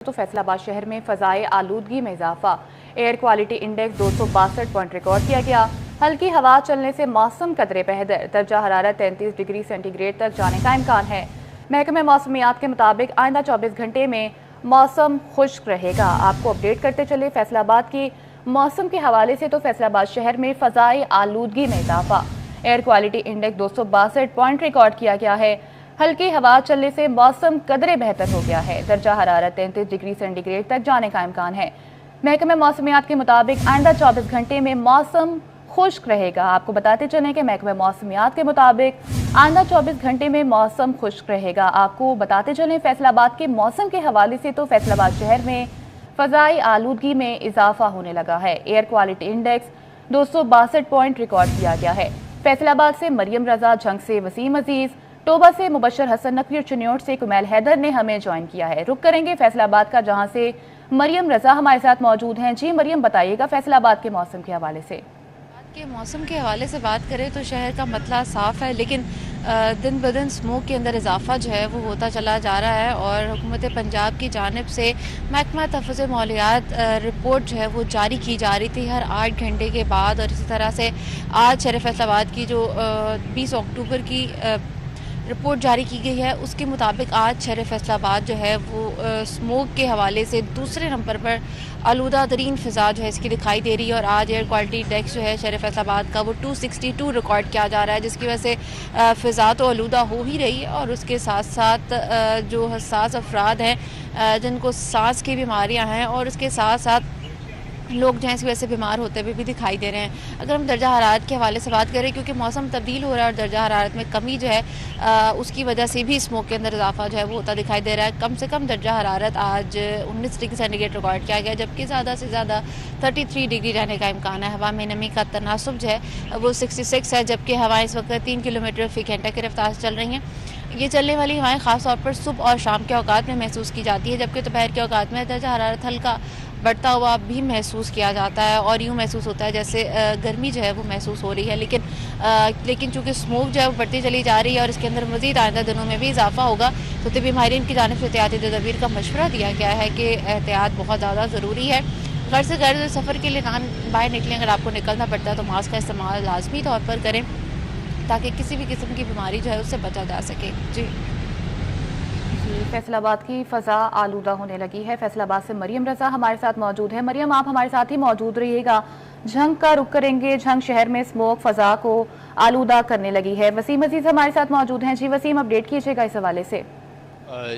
तो फैसलाबाद शहर में फ़ज़ाए आलूदगी में इजाफा। Air quality index 262 point record किया गया। हल्की हवा चलने से मौसम कदरे बेहतर, दर्जा हरारत 33 डिग्री सेंटीग्रेड तक जाने का इम्कान है। महकमे मौसमियात के मुताबिक आइंदा 24 घंटे में मौसम खुश्क रहेगा। आपको अपडेट करते चले फैसलाबाद की मौसम के हवाले से। तो फैसलाबाद शहर में फ़ज़ाए आलूदगी में इजाफा। Air quality index 262 point record किया गया है। हल्की हवा चलने से मौसम कदरे बेहतर हो गया है। दर्जा हरारत 33 डिग्री सेंटीग्रेड तक जाने का इम्कान है। महकमे मौसमियात के मुताबिक आइंदा 24 घंटे में मौसम खुश्क रहेगा। आपको बताते चलें कि महकमे मौसमियात के मुताबिक आइंदा 24 घंटे में मौसम खुश्क रहेगा। आपको बताते चलें फैसलाबाद के मौसम के हवाले से। तो फैसलाबाद शहर में फ़ज़ाई आलूदगी में इजाफा होने लगा है। Air quality index 262 point record किया गया है। फैसलाबाद से मरियम रजा, झंग से वसीम अजीज, टोबा से मुबशर हसन नकवी और चिन्योट से कुमैल हैदर ने हमें ज्वाइन किया है। रुक करेंगे फैसलाबाद का, जहां से मरियम रजा हमारे साथ मौजूद हैं। जी मरियम, बताइएगा फैसलाबाद के मौसम के हवाले से। मौसम के हवाले से बात करें तो शहर का मतला साफ़ है, लेकिन दिन ब दिन स्मोक के अंदर इजाफा जो है वो होता चला जा रहा है। और हुकूमत पंजाब की जानिब से महकमा तहफ़्फ़ुज़ माहौलियात रिपोर्ट जो है वो जारी की जा रही थी हर 8 घंटे के बाद। और इसी तरह से आज शहर फैसलाबाद की जो 20 अक्टूबर की रिपोर्ट जारी की गई है, उसके मुताबिक आज शहर फैसलाबाद जो है वो स्मोक के हवाले से दूसरे नंबर पर आलूदा तरीन फ़िज़ा जो है इसकी दिखाई दे रही है। और आज एयर क्वालिटी इंडेक्स जो है शहर फैसलाबाद का वो 262 रिकॉर्ड किया जा रहा है, जिसकी वजह से फ़िज़ा तो आलूदा हो ही रही है। और उसके साथ साथ जो हसास अफराद हैं जिनको सांस की बीमारियाँ हैं, और उसके साथ साथ लोग जो हैं इस वजह से बीमार होते हुए भी दिखाई दे रहे हैं। अगर हम दर्जा हरारत के हवाले से बात करें, क्योंकि मौसम तब्दील हो रहा है और दर्जा हरारत में कमी जो है उसकी वजह से भी स्मोक के अंदर इजाफा जो है वो होता दिखाई दे रहा है। कम से कम दर्जा हरारत आज 19 डिग्री सेंटीग्रेड रिकॉर्ड किया गया, जबकि ज़्यादा से ज़्यादा 33 डिग्री रहने का इम्कान है। हवा में नमी का तनासुब जो है वो 66 है, जबकि हवाएँ इस वक्त 3 किलोमीटर फ़ी घंटा की रफ्तार से चल रही हैं। ये चलने वाली हवाएँ ख़ास तौर पर सुबह और शाम के औकात में महसूस की जाती है, जबकि दोपहर के औकात में दर्जा हरारत हल्का बढ़ता हुआ भी महसूस किया जाता है। और यूँ महसूस होता है जैसे गर्मी जो है वो महसूस हो रही है। लेकिन चूँकि स्मोक जो है वो बढ़ती चली जा रही है और इसके अंदर मज़ीद आइंदा दिनों में भी इजाफा होगा, तो तिब्बी माहिरीन की जानिब से एहतियाती तदबीर का मशवरा दिया गया है कि एहतियात बहुत ज़्यादा ज़रूरी है। घर से घर सफ़र के लिए ना बाहर निकलें, अगर आपको निकलना पड़ता है तो मास्क का इस्तेमाल लाजमी तौर पर करें, ताकि किसी भी किस्म की बीमारी जो है उससे बचा जा सके। जी फैसलाबाद की फ़ज़ा आलूदा होने लगी है। फैसलाबाद से मरियम रजा हमारे साथ मौजूद है। मरियम, आप हमारे साथ ही मौजूद रहिएगा। झंग का रुख करेंगे। झंग शहर में स्मोक फ़ज़ा को आलूदा करने लगी है। वसीम अजीज हमारे साथ मौजूद हैं। जी वसीम, अपडेट कीजिएगा इस हवाले से।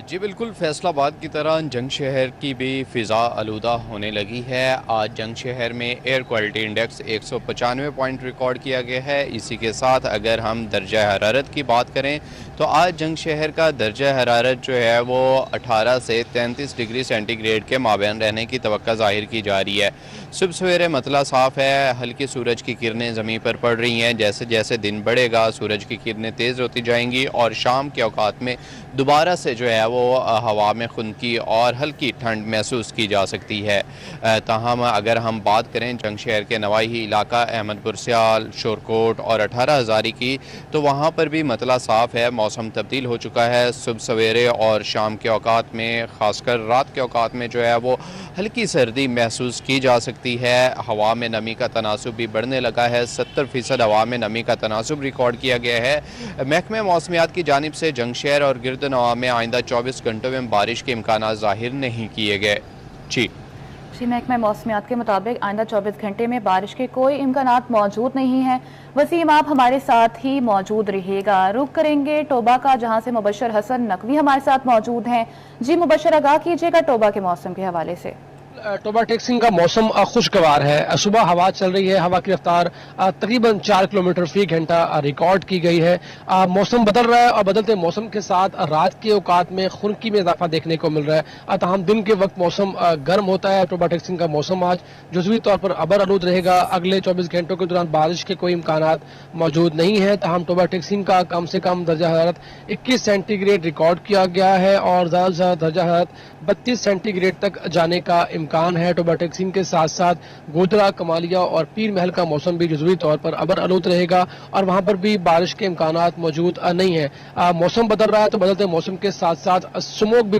जी बिल्कुल, फैसलाबाद की तरह जंग शहर की भी फ़िज़ा आलूदा होने लगी है। आज जंग शहर में air quality index 195 point record किया गया है। इसी के साथ अगर हम दर्जा हरारत की बात करें तो आज जंग शहर का दर्जा हरारत जो है वो 18 से 33 डिग्री सेंटीग्रेड के माबैन रहने की तवक्का ज़ाहिर की जा रही है। सुबह सवेरे मतला साफ़ है, हल्की सूरज की किरणें ज़मीन पर पड़ रही हैं। जैसे जैसे दिन बढ़ेगा सूरज की किरणें तेज़ होती जाएंगी और शाम के औकात में दोबारा से जो है वो हवा में खुनकी और हल्की ठंड महसूस की जा सकती है। ताहम अगर हम बात करें जंग शहर के नवाही इलाका अहमदपुर सियाल, शोरकोट और 18 हज़ारी की, तो वहाँ पर भी मतला साफ़ है। मौसम तब्दील हो चुका है। सुबह सवेरे और शाम के औकात में, ख़ासकर रात के औकात में जो है वो हल्की सर्दी महसूस की जा सकती है। हवा में नमी का तनासुब भी बढ़ने लगा है। 70% हवा में नमी का तनासुब रिकॉर्ड किया गया है। महकमे मौसमियात की जानिब से जंग शहर और गिरद नवाह में आइंदा 24 घंटों में बारिश के इम्कान ज़ाहिर नहीं किए गए। जी महकमा मौसमियात के मुताबिक आइंदा 24 घंटे में बारिश के कोई इम्कानात मौजूद नहीं है। वसीम, आप हमारे साथ ही मौजूद रहिएगा। रुख करेंगे टोबा का, जहां से मुबशर हसन नकवी हमारे साथ मौजूद हैं। जी मुबशर, आगाह कीजिएगा टोबा के मौसम के हवाले से। टोबा टेक्सिंग का मौसम खुशगवार है। सुबह हवा चल रही है, हवा की रफ्तार तकरीबन 4 किलोमीटर फी घंटा रिकॉर्ड की गई है। मौसम बदल रहा है और बदलते मौसम के साथ रात के औकात में खुनकी में इजाफा देखने को मिल रहा है। तमाम दिन के वक्त मौसम गर्म होता है। टोबा टेक्सिंग का मौसम आज जुज़वी तौर पर अबर आलूद रहेगा। अगले 24 घंटों के दौरान बारिश के कोई इम्कान मौजूद नहीं है। तमाम टोबा टेक्सिंग का कम से कम दर्जा हरारत 21 सेंटीग्रेड रिकॉर्ड किया गया है और ज़्यादा से ज़्यादा दर्जा हरारत 32 सेंटीग्रेड तक जाने का इम्कान है। टोबा टेक्सिंग के साथ साथ गोधरा, कमालिया और पीर महल का मौसम भी जुज़वी तौर पर अबर आलूद रहेगा और वहां पर भी बारिश के इम्कानात मौजूद नहीं है। मौसम बदल रहा है तो बदलते मौसम के साथ साथ स्मोक भी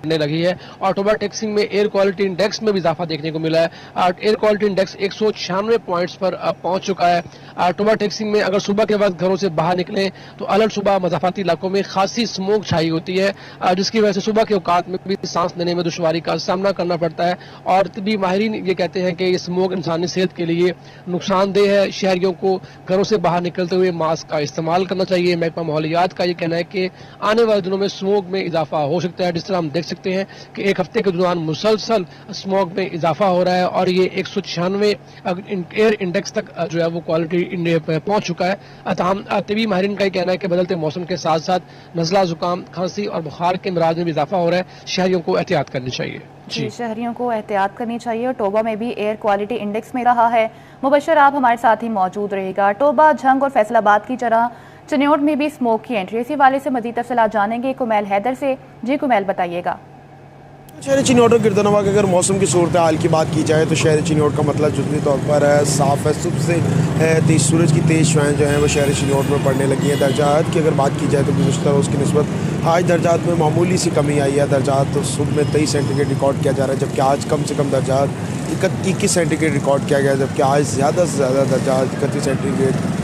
बढ़ने लगी है और टोबा टेक्सिंग में एयर क्वालिटी इंडेक्स में भी इजाफा देखने को मिला है। एयर क्वालिटी इंडेक्स 196 पॉइंट्स पर पहुंच चुका है। टोबा टेक्सिंग में अगर सुबह के वक्त घरों से बाहर निकले तो अलग सुबह मज़ाफाती इलाकों में खासी स्मोक छाई होती है, जिसकी वजह से सुबह के औकात में भी सांस लेने में दुश्वारी का सामना करना पड़ता है। और तबी माहिरीन ये कहते हैं कि ये स्मोक इंसानी सेहत के लिए नुकसानदेह है। शहरियों को घरों से बाहर निकलते हुए मास्क का इस्तेमाल करना चाहिए। महकमा माहौलियात का ये कहना है कि आने वाले दिनों में स्मोक में इजाफा हो सकता है। जिस तरह हम देख सकते हैं कि एक हफ्ते के दौरान मुसलसल स्मोक में इजाफा हो रहा है और ये 196 एयर इंडेक्स तक जो है वो क्वालिटी पहुंच चुका है। तमाम तबी माहिरीन का ये कहना है कि बदलते मौसम के साथ साथ नज़ला, जुकाम, खांसी और बुखार के अमराज में भी इजाफा हो रहा है। शहरियों को एहतियात करनी चाहिए। जी, शहरियों को एहतियात करनी चाहिए। और टोबा में भी एयर क्वालिटी इंडेक्स में रहा है। मुबशर आप हमारे साथ ही मौजूद रहेगा। टोबा, झंग और फैसलाबाद की तरह चिन्योट में भी स्मोक की एंट्री, इसी वाले से मजीद तफसीलात जानेंगे कुमैल हैदर से। जी कुमैल, बताइएगा। शहर चिन्योट और गिरदनवा के अगर मौसम की सूरत हाल की बात की जाए तो शहर चिन्योट का मतलब जुज़वी तौर पर साफ़ है। सुबह से तेज सूरज की तेज़ शुआएँ जो हैं वो शहर चिन्योट में पड़ने लगी हैं। दर्जात की अगर बात की जाए तो गुज़श्ता रोज़ की निस्बत आज दर्जात में मामूली सी कमी आई है। दर्जात तो सुबह में 23 सेंटीग्रेड रिकॉर्ड किया जा रहा है, जबकि आज कम से कम दर्जात 21 सेंटीग्रेड रिकॉर्ड किया गया है, जबकि आज ज़्यादा से ज़्यादा दर्जात 31 सेंटीग्रेड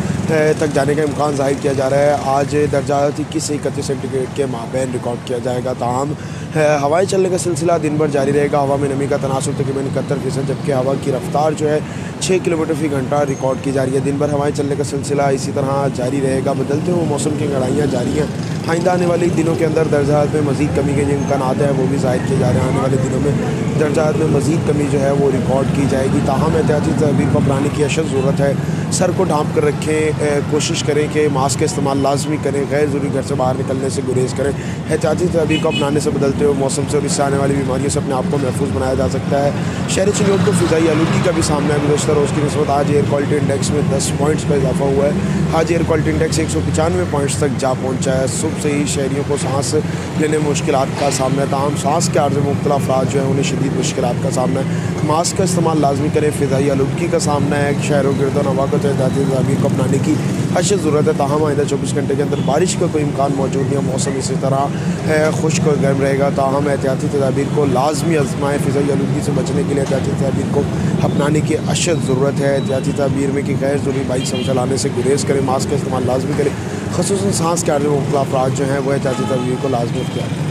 तक जाने का इम्कान ज़ाहिर किया जा रहा है। आज दर्जात 21 से 31 सेंटीग्रेड के माबैन रिकॉर्ड किया जाएगा। ताहम हवाएं चलने का सिलसिला दिन भर जारी रहेगा। हवा में नमी का तनासुर तकरीबन 71%, जबकि हवा की रफ्तार जो है 6 किलोमीटर फी घंटा रिकॉर्ड की जा रही है। दिन भर हवाएं चलने का सिलसिला इसी तरह जारी रहेगा। बदलते हुए मौसम की लड़ाइयाँ जारी हैं। आइंदा आने वाले दिनों के अंदर दर्जात में मज़ीद कमी के जो इम्कान हैं वो भी ज़ाहिर किए जा रहे हैं। आने वाले दिनों में दर्जात में मज़ीद कमी जो है वो रिकॉर्ड की जाएगी। ताहम एहतियाती तदबीर को अपनाने की अशद ज़रूरत है। सर को ढांप कर रखें, कोशिश करें कि मास्क का इस्तेमाल लाजमी करें, गैर ज़रूरी घर से बाहर निकलने से गुरेज करें। एहतियाती तदबीर को अपनाने से बदलते हुए मौसम से और इससे आने वाली बीमारियों से अपने आप को महफूज बनाया जा सकता है। शहरी चिन्योट को फ़िज़ाई आलूदगी का भी सामना है। गुज़श्ता रोज़ की निस्बत आज एयर क्वालिटी इंडेक्स में 10 पॉइंट्स का इजाफा हुआ है। आज एयर क्वालिटी इंडेक्स 195 पॉइंट्स तक जा पहुँचा है। सुबह से ही शहरियों को सांस लेने में मुश्किलात का सामना है। ताहम सांस के आर्ज़ में मुब्तला अफराद जो है उन्हें शदीद मुश्किलात का सामना है। मास्क का इस्तेमाल लाजमी करें। फ़िज़ाई आलूदगी का सामना है। शहरों गिरदनवा को एहतियाती तदबीर को अपनाने की अशद ज़रूरत है। ताहम आइंदा 24 घंटे के अंदर बारिश का कोई इम्कान मौजूद नहीं है। मौसम इसी तरह खुश्क और गर्म रहेगा। ताहम एहतियाती तदबीर को लाजमी आजमाएँ। फ़िज़ाई आलूदगी से बचने के लिए एहतियाती तदबीर को अपनाने की अशद ज़रूरत है। एहतियाती तदबीर में कि गैर ज़रूरी बाइक चलाने से गुरेज करें। मास्क का इस्तेमाल लाजमी करें। ख़ुसूसन सांस के आर्ज़ में मुब्तला अफराद जो हैं वो एहतियाती तदबीर को लाजमी अख्तियार करें।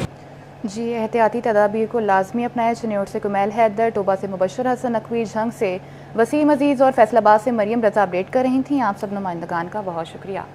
जी, एहतियाती तदाबीर को लाजमी अपनाया। चिन्योट से कुमैल हैदर, टोबा से मुबशर हसन नकवी, झंग से वसीम अजीज़ और फैसलाबाद से मरियम रजा अपडेट कर रही थी। आप सब नुमाइंदगान का बहुत शुक्रिया।